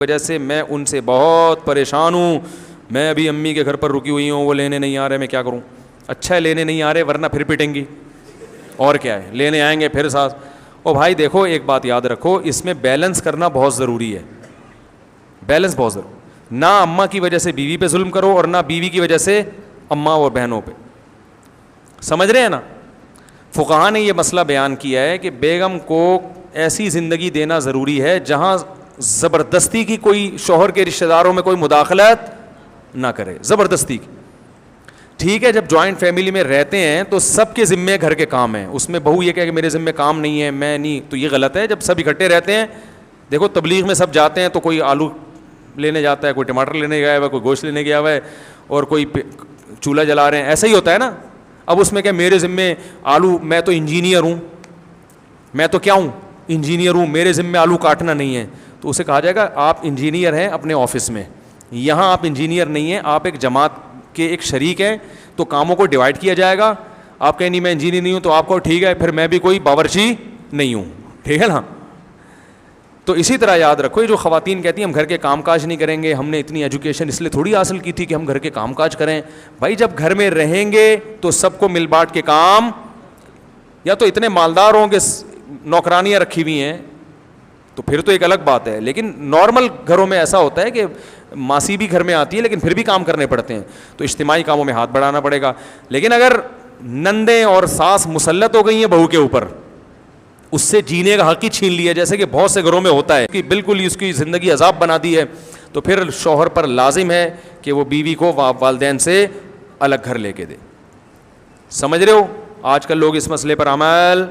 وجہ سے میں ان سے بہت پریشان ہوں. میں ابھی امی کے گھر پر رکی ہوئی ہوں, وہ لینے نہیں آ رہے, میں کیا کروں؟ اچھا ہے لینے نہیں آ رہے, ورنہ پھر پٹیں گی. اور کیا ہے, لینے آئیں گے پھر ساتھ. او بھائی دیکھو ایک بات یاد رکھو, اس میں بیلنس کرنا بہت ضروری ہے. بیلنس بہت ضروری. نہ اماں کی وجہ سے بیوی پہ ظلم کرو اور نہ بیوی کی وجہ سے اماں اور بہنوں پہ. سمجھ رہے ہیں نا؟ فقہا نے یہ مسئلہ بیان کیا ہے کہ بیگم کو ایسی زندگی دینا ضروری ہے جہاں زبردستی کی کوئی شوہر کے رشتہ داروں میں کوئی مداخلت نہ کرے, زبردستی کی. ٹھیک ہے, جب جوائنٹ فیملی میں رہتے ہیں تو سب کے ذمے گھر کے کام ہیں, اس میں بہو یہ کہے کہ میرے ذمے کام نہیں ہے, میں نہیں, تو یہ غلط ہے. جب سب اکٹھے رہتے ہیں, دیکھو تبلیغ میں سب جاتے ہیں تو کوئی آلو لینے جاتا ہے, کوئی ٹماٹر لینے گیا ہوا ہے, کوئی گوشت لینے گیا ہوا ہے, اور کوئی چولہا جلا رہے ہیں, ایسا ہی ہوتا ہے نا. اب اس میں کہ میرے ذمے آلو, میں تو انجینئر ہوں, میں تو کیا ہوں, انجینئر ہوں, میرے ذمے آلو کاٹنا نہیں ہے. تو اسے کہا جائے گا آپ انجینئر ہیں اپنے آفس میں, یہاں آپ انجینئر نہیں ہیں, آپ ایک جماعت کے ایک شریک ہیں, تو کاموں کو ڈیوائڈ کیا جائے گا. آپ کہیں نہیں میں انجینئر نہیں ہوں, تو آپ کو ٹھیک ہے پھر میں بھی کوئی باورچی نہیں ہوں, ٹھیک ہے نا. تو اسی طرح یاد رکھو, یہ جو خواتین کہتی ہیں ہم گھر کے کام کاج نہیں کریں گے, ہم نے اتنی ایجوکیشن اس لیے تھوڑی حاصل کی تھی کہ ہم گھر کے کام کاج کریں. بھائی جب گھر میں رہیں گے تو سب کو مل بانٹ کے کام, یا تو اتنے مالدار ہوں کہ نوکرانیاں رکھی ہوئی ہیں تو پھر تو ایک الگ بات ہے. لیکن نارمل گھروں میں ایسا ہوتا ہے کہ ماسی بھی گھر میں آتی ہے لیکن پھر بھی کام کرنے پڑتے ہیں, تو اجتماعی کاموں میں ہاتھ بڑھانا پڑے گا. لیکن اگر نندیں اور ساس مسلط ہو گئی ہیں بہو کے اوپر, اس سے جینے کا حق ہی چھین لیا, جیسے کہ بہت سے گھروں میں ہوتا ہے کہ بالکل ہی اس کی زندگی عذاب بنا دی ہے, تو پھر شوہر پر لازم ہے کہ وہ بیوی کو والدین سے الگ گھر لے کے دے. سمجھ رہے ہو؟ آج کل لوگ اس مسئلے پر عمل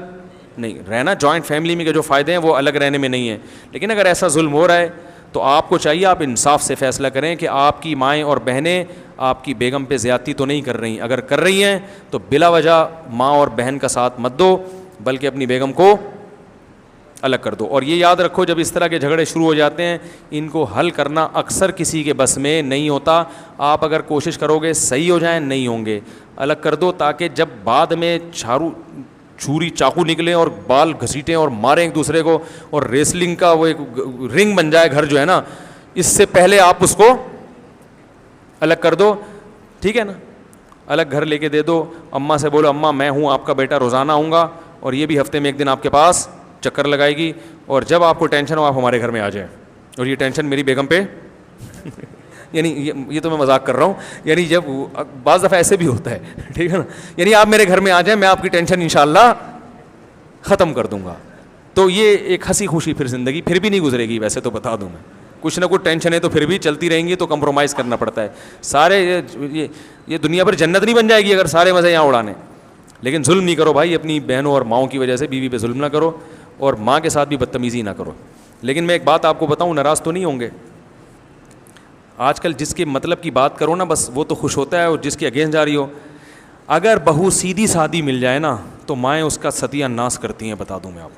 نہیں. رہنا جوائنٹ فیملی میں کے جو فائدے ہیں وہ الگ رہنے میں نہیں ہیں, لیکن اگر ایسا ظلم ہو رہا ہے تو آپ کو چاہیے آپ انصاف سے فیصلہ کریں کہ آپ کی مائیں اور بہنیں آپ کی بیگم پہ زیادتی تو نہیں کر رہی. اگر کر رہی ہیں تو بلا وجہ ماں اور بہن کا ساتھ مت دو, بلکہ اپنی بیگم کو الگ کر دو. اور یہ یاد رکھو جب اس طرح کے جھگڑے شروع ہو جاتے ہیں, ان کو حل کرنا اکثر کسی کے بس میں نہیں ہوتا. آپ اگر کوشش کرو گے صحیح ہو جائیں, نہیں ہوں گے, الگ کر دو, تاکہ جب بعد میں چھری چاقو نکلیں اور بال گھسیٹیں اور ماریں ایک دوسرے کو, اور ریسلنگ کا وہ ایک رنگ بن جائے گھر جو ہے نا, اس سے پہلے آپ اس کو الگ کر دو. ٹھیک ہے نا, الگ گھر لے کے دے دو. اماں سے بولو اماں میں ہوں آپ کا بیٹا, روزانہ آؤں گا, اور یہ بھی ہفتے میں ایک دن آپ کے پاس چکر لگائے گی, اور جب آپ کو ٹینشن ہو آپ ہمارے گھر میں آ جائیں, اور یہ ٹینشن میری بیگم پہ یعنی یہ تو میں مذاق کر رہا ہوں, یعنی جب بعض دفعہ ایسے بھی ہوتا ہے, ٹھیک ہے نا, یعنی آپ میرے گھر میں آ جائیں, میں آپ کی ٹینشن انشاءاللہ ختم کر دوں گا. تو یہ ایک ہنسی خوشی پھر زندگی پھر بھی نہیں گزرے گی. ویسے تو بتا دوں میں, کچھ نہ کچھ ٹینشن ہے تو پھر بھی چلتی رہیں گی, تو کمپرومائز کرنا پڑتا ہے. سارے یہ دنیا پر جنت نہیں بن جائے گی اگر سارے مزے یہاں اڑانے. لیکن ظلم نہیں کرو بھائی, اپنی بہنوں اور ماؤں کی وجہ سے بیوی پہ ظلم نہ کرو, اور ماں کے ساتھ بھی بدتمیزی نہ کرو. لیکن میں ایک بات آپ کو بتاؤں, ناراض تو نہیں ہوں گے, آج کل جس کے مطلب کی بات کرو نا بس وہ تو خوش ہوتا ہے, اور جس کے اگینسٹ جا رہی ہو. اگر بہو سیدھی سادی مل جائے نا تو مائیں اس کا ستیہ ناش کرتی ہیں, بتا دوں میں آپ.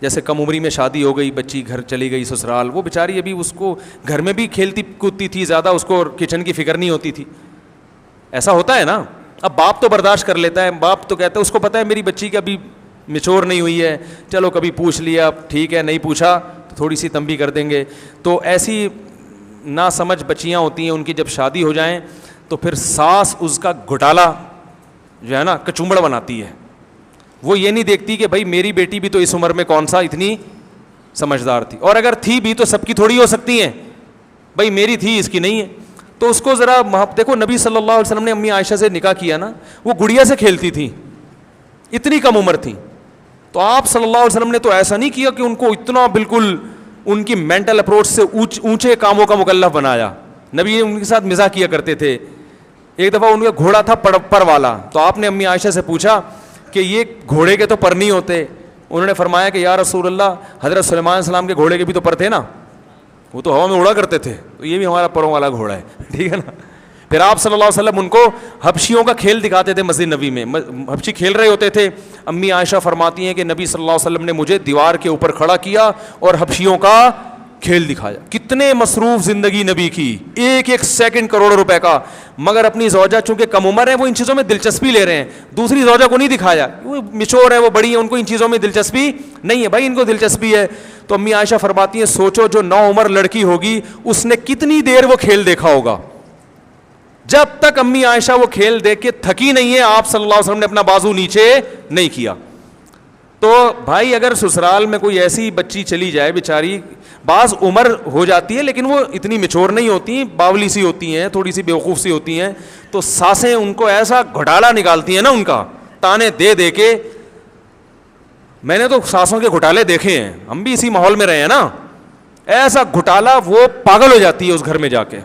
جیسے کم عمری میں شادی ہو گئی, بچی گھر چلی گئی سسرال, وہ بیچاری ابھی اس کو گھر میں بھی کھیلتی کودتی تھی زیادہ, اس کو کچن کی فکر نہیں ہوتی تھی. ایسا ہوتا ہے نا. اب باپ تو برداشت کر لیتا ہے, باپ تو کہتا ہے, اس کو پتہ ہے میری بچی کا ابھی میچور نہیں ہوئی ہے, چلو کبھی پوچھ لیا ٹھیک ہے, نہیں پوچھا تو تھوڑی سی تنبیہ کر دیں گے. تو ایسی نا سمجھ بچیاں ہوتی ہیں, ان کی جب شادی ہو جائیں تو پھر ساس اس کا گھٹالا جو ہے نا کچومڑ بناتی ہے. وہ یہ نہیں دیکھتی کہ بھائی میری بیٹی بھی تو اس عمر میں کون سا اتنی سمجھدار تھی, اور اگر تھی بھی تو سب کی تھوڑی ہو سکتی ہیں, بھائی میری تھی اس کی نہیں ہے. تو اس کو ذرا دیکھو, نبی صلی اللہ علیہ وسلم نے امی عائشہ سے نکاح کیا نا, وہ گڑیا سے کھیلتی تھی, اتنی کم عمر تھی. تو آپ صلی اللہ علیہ وسلم نے تو ایسا نہیں کیا کہ ان کو اتنا بالکل ان کی مینٹل اپروچ سے اونچے کاموں کا مکلف بنایا. نبی ان کے ساتھ مزاح کیا کرتے تھے. ایک دفعہ ان کا گھوڑا تھا پر والا, تو آپ نے امی عائشہ سے پوچھا کہ یہ گھوڑے کے تو پر نہیں ہوتے. انہوں نے فرمایا کہ یا رسول اللہ, حضرت سلیمان علیہ السلام کے گھوڑے کے بھی تو پر تھے نا, وہ تو ہوا میں اڑا کرتے تھے, تو یہ بھی ہمارا پروں والا گھوڑا ہے, ٹھیک ہے نا. پھر آپ صلی اللہ علیہ وسلم ان کو حبشیوں کا کھیل دکھاتے تھے مسجد نبی میں, حبشی کھیل رہے ہوتے تھے. امی عائشہ فرماتی ہیں کہ نبی صلی اللہ علیہ وسلم نے مجھے دیوار کے اوپر کھڑا کیا اور حبشیوں کا کھیل دکھایا. کتنے مصروف زندگی نبی کی, ایک ایک سیکنڈ کروڑوں روپے کا, مگر اپنی زوجہ چونکہ کم عمر ہے وہ ان چیزوں میں دلچسپی لے رہے ہیں. دوسری زوجہ کو نہیں دکھایا, وہ میچور ہے, وہ بڑی ہے, ان کو ان چیزوں میں دلچسپی نہیں ہے. بھائی ان کو دلچسپی ہے. تو امی عائشہ فرماتی ہیں سوچو جو 9 عمر لڑکی ہوگی اس نے کتنی دیر وہ کھیل دیکھا ہوگا. جب تک امی عائشہ وہ کھیل دیکھ کے تھکی نہیں ہے, آپ صلی اللہ علیہ وسلم نے اپنا بازو نیچے نہیں کیا. تو بھائی اگر سسرال میں کوئی ایسی بچی چلی جائے بیچاری, بعض عمر ہو جاتی ہے لیکن وہ اتنی میچور نہیں ہوتی, باولی سی ہوتی ہیں, تھوڑی سی بیوقوف سی ہوتی ہیں, تو ساسیں ان کو ایسا گھوٹالا نکالتی ہیں نا, ان کا تانے دے دے کے. میں نے تو ساسوں کے گھوٹالے دیکھے ہیں, ہم بھی اسی ماحول میں رہے ہیں نا. ایسا گھوٹالا وہ پاگل ہو جاتی ہے اس گھر میں جا کے,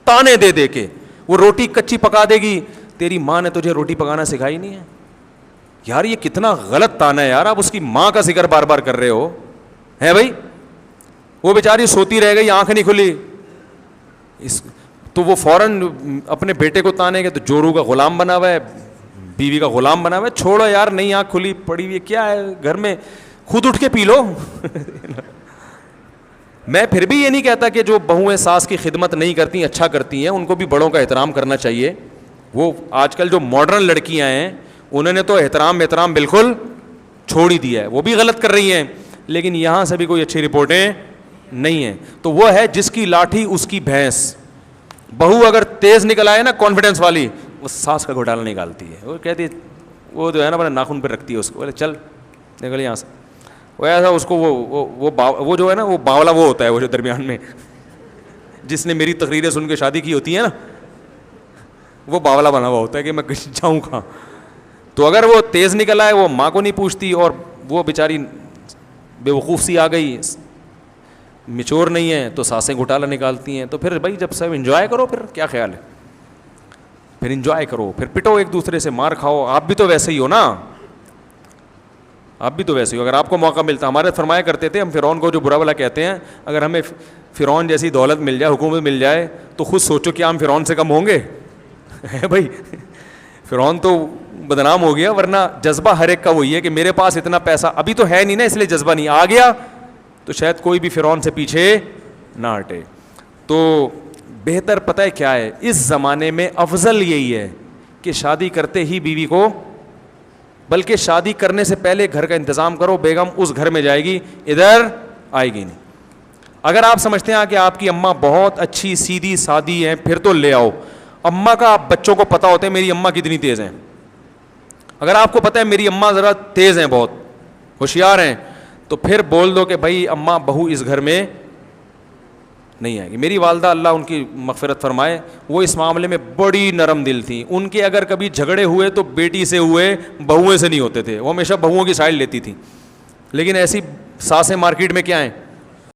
تانے دے دے کے. وہ روٹی کچی پکا دے گی, تیری ماں نے تجھے روٹی پکانا سکھائی نہیں ہے. یار یہ کتنا غلط تانا ہے یار, آپ اس کی ماں کا ذکر بار بار کر رہے ہو ہے بھائی. وہ بیچاری سوتی رہ گئی, آنکھ نہیں کھلی, تو وہ فوراً اپنے بیٹے کو تانے گے تو جورو کا غلام بنا ہوا ہے, بیوی کا غلام بنا ہوا ہے. چھوڑو یار, نہیں آنکھ کھلی پڑی ہوئی ہے, کیا ہے گھر میں, خود اٹھ کے پی لو. میں پھر بھی یہ نہیں کہتا کہ جو بہویں ساس کی خدمت نہیں کرتی اچھا کرتی ہیں, ان کو بھی بڑوں کا احترام کرنا چاہیے. وہ آج کل جو ماڈرن لڑکیاں ہیں انہوں نے تو احترام بالکل چھوڑ ہی دیا ہے, وہ بھی غلط کر رہی ہیں, لیکن یہاں سے بھی کوئی اچھی رپورٹیں نہیں ہیں. تو وہ ہے جس کی لاٹھی اس کی بھینس. بہو اگر تیز نکل آئے نا کانفیڈنس والی, وہ ساس کا گھوٹالا نکالتی ہے. وہ کہتی ہے, وہ جو ہے نا اپنے ناخن پہ رکھتی ہے اس کو, بولے چل نکل یہاں سے. وہ ایسا اس کو وہ جو ہے نا وہ باولا وہ ہوتا ہے, وہ جو درمیان میں جس نے میری تقریریں سن کے شادی کی ہوتی ہے نا, وہ باولا بنا ہوا ہوتا ہے کہ میں جاؤں کہاں. تو اگر وہ تیز نکل آئے, وہ ماں کو نہیں پوچھتی, اور وہ بیچاری بے وقوف سی آ گئی, میچور نہیں ہے, تو ساسیں گھوٹالا نکالتی ہیں. تو پھر بھائی جب سب انجوائے کرو, پھر کیا خیال ہے, پھر انجوائے کرو, پھر پٹو ایک دوسرے سے, مار کھاؤ. آپ بھی تو ویسے ہی ہو نا, آپ بھی تو ویسے ہو. اگر آپ کو موقع ملتا, ہمارے فرمایا کرتے تھے ہم فرعون کو جو برا بلا کہتے ہیں, اگر ہمیں فرعون جیسی دولت مل جائے, حکومت مل جائے, تو خود سوچو کیا ہم فرعون سے کم ہوں گے. ہے بھائی, فرعون تو بدنام ہو گیا, ورنہ جذبہ ہر ایک کا وہی ہے کہ میرے پاس اتنا پیسہ ابھی تو ہے نہیں نا, اس لیے جذبہ نہیں آ گیا, تو شاید کوئی بھی فرعون سے پیچھے نہ ہٹے. تو بہتر پتہ ہے کیا ہے, اس زمانے میں افضل یہی ہے کہ شادی کرتے ہی بیوی کو, بلکہ شادی کرنے سے پہلے گھر کا انتظام کرو. بیگم اس گھر میں جائے گی, ادھر آئے گی نہیں. اگر آپ سمجھتے ہیں کہ آپ کی اماں بہت اچھی سیدھی سادی ہیں, پھر تو لے آؤ. اماں کا آپ بچوں کو پتہ ہوتا ہے میری اماں کتنی تیز ہیں. اگر آپ کو پتہ ہے میری اماں ذرا تیز ہیں, بہت ہوشیار ہیں, تو پھر بول دو کہ بھائی اماں بہو اس گھر میں نہیں آئے گی. میری والدہ اللہ ان کی مغفرت فرمائے, وہ اس معاملے میں بڑی نرم دل تھیں. ان کے اگر کبھی جھگڑے ہوئے تو بیٹی سے ہوئے, بہویں سے نہیں ہوتے تھے. وہ ہمیشہ بہوؤں کی سائڈ لیتی تھیں. لیکن ایسی ساسیں مارکیٹ میں کیا ہیں,